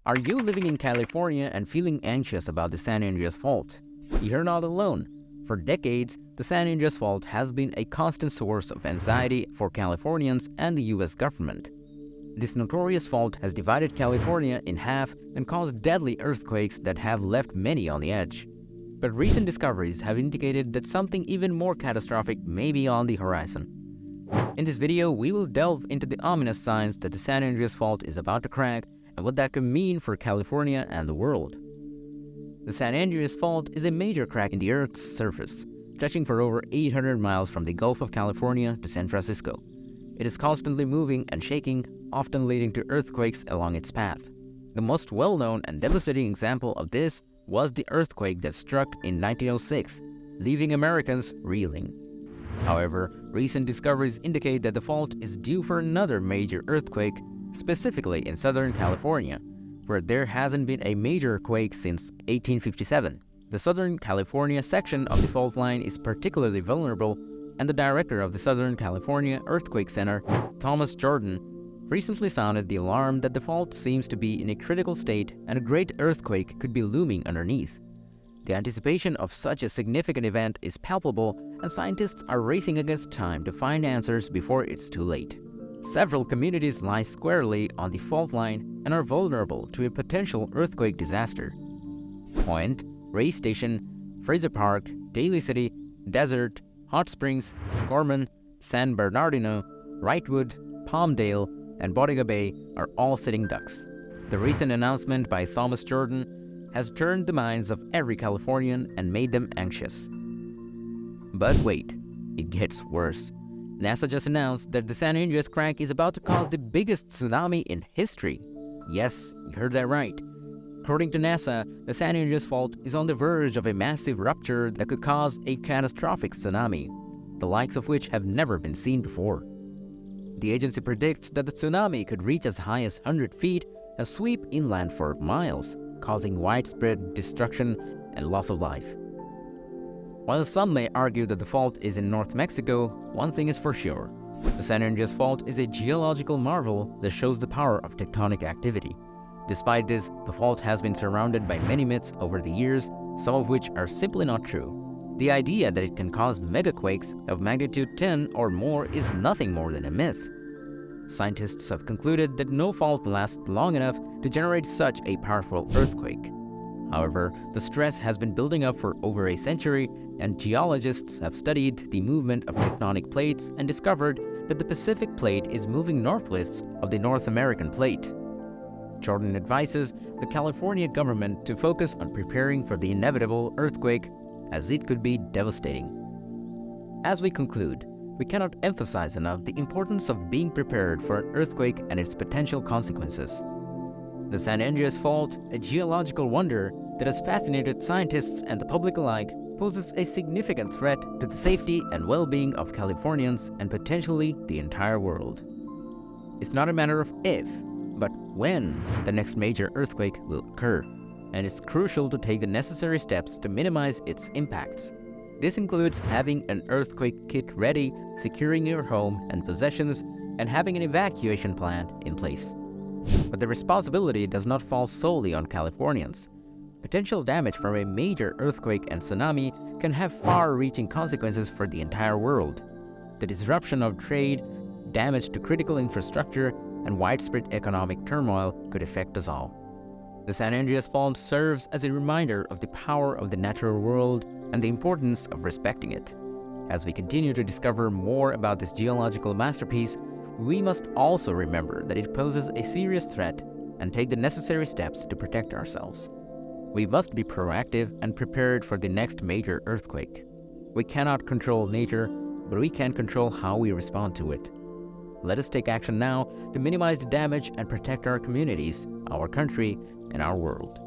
Are you living in California and feeling anxious about the San Andreas Fault? You're not alone. For decades, the San Andreas Fault has been a constant source of anxiety for Californians and the US government. This notorious fault has divided California in half and caused deadly earthquakes that have left many on the edge. But recent discoveries have indicated that something even more catastrophic may be on the horizon. In this video, we will delve into the ominous signs that the San Andreas Fault is about to crack and what that could mean for California and the world. The San Andreas Fault is a major crack in the Earth's surface, stretching for over 800 miles from the Gulf of California to San Francisco. It is constantly moving and shaking, often leading to earthquakes along its path. The most well-known and devastating example of this was the earthquake that struck in 1906, leaving Americans reeling. However, recent discoveries indicate that the fault is due for another major earthquake, specifically in Southern California, where there hasn't been a major quake since 1857. The Southern California section of the fault line is particularly vulnerable, and the director of the Southern California Earthquake Center, Thomas Jordan, recently sounded the alarm that the fault seems to be in a critical state and a great earthquake could be looming underneath. The anticipation of such a significant event is palpable, and scientists are racing against time to find answers before it's too late. Several communities lie squarely on the fault line and are vulnerable to a potential earthquake disaster. Point, Ray Station, Fraser Park, Daly City, Desert, Hot Springs, Gorman, San Bernardino, Wrightwood, Palmdale, and Bodega Bay are all sitting ducks. The recent announcement by Thomas Jordan has turned the minds of every Californian and made them anxious. But wait, it gets worse. NASA just announced that the San Andreas crack is about to cause the biggest tsunami in history. Yes, you heard that right. According to NASA, the San Andreas Fault is on the verge of a massive rupture that could cause a catastrophic tsunami, the likes of which have never been seen before. The agency predicts that the tsunami could reach as high as 100 feet and sweep inland for miles, causing widespread destruction and loss of life. While some may argue that the fault is in North Mexico, one thing is for sure. The San Andreas Fault is a geological marvel that shows the power of tectonic activity. Despite this, the fault has been surrounded by many myths over the years, some of which are simply not true. The idea that it can cause megaquakes of magnitude 10 or more is nothing more than a myth. Scientists have concluded that no fault lasts long enough to generate such a powerful earthquake. However, the stress has been building up for over a century, and geologists have studied the movement of tectonic plates and discovered that the Pacific Plate is moving northwest of the North American Plate. Jordan advises the California government to focus on preparing for the inevitable earthquake, as it could be devastating. As we conclude, we cannot emphasize enough the importance of being prepared for an earthquake and its potential consequences. The San Andreas Fault, a geological wonder that has fascinated scientists and the public alike, poses a significant threat to the safety and well-being of Californians and potentially the entire world. It's not a matter of if, but when the next major earthquake will occur, and it's crucial to take the necessary steps to minimize its impacts. This includes having an earthquake kit ready, securing your home and possessions, and having an evacuation plan in place. But the responsibility does not fall solely on Californians. Potential damage from a major earthquake and tsunami can have far-reaching consequences for the entire world. The disruption of trade, damage to critical infrastructure, and widespread economic turmoil could affect us all. The San Andreas Fault serves as a reminder of the power of the natural world and the importance of respecting it. As we continue to discover more about this geological masterpiece, we must also remember that it poses a serious threat and take the necessary steps to protect ourselves. We must be proactive and prepared for the next major earthquake. We cannot control nature, but we can control how we respond to it. Let us take action now to minimize the damage and protect our communities, our country, and our world.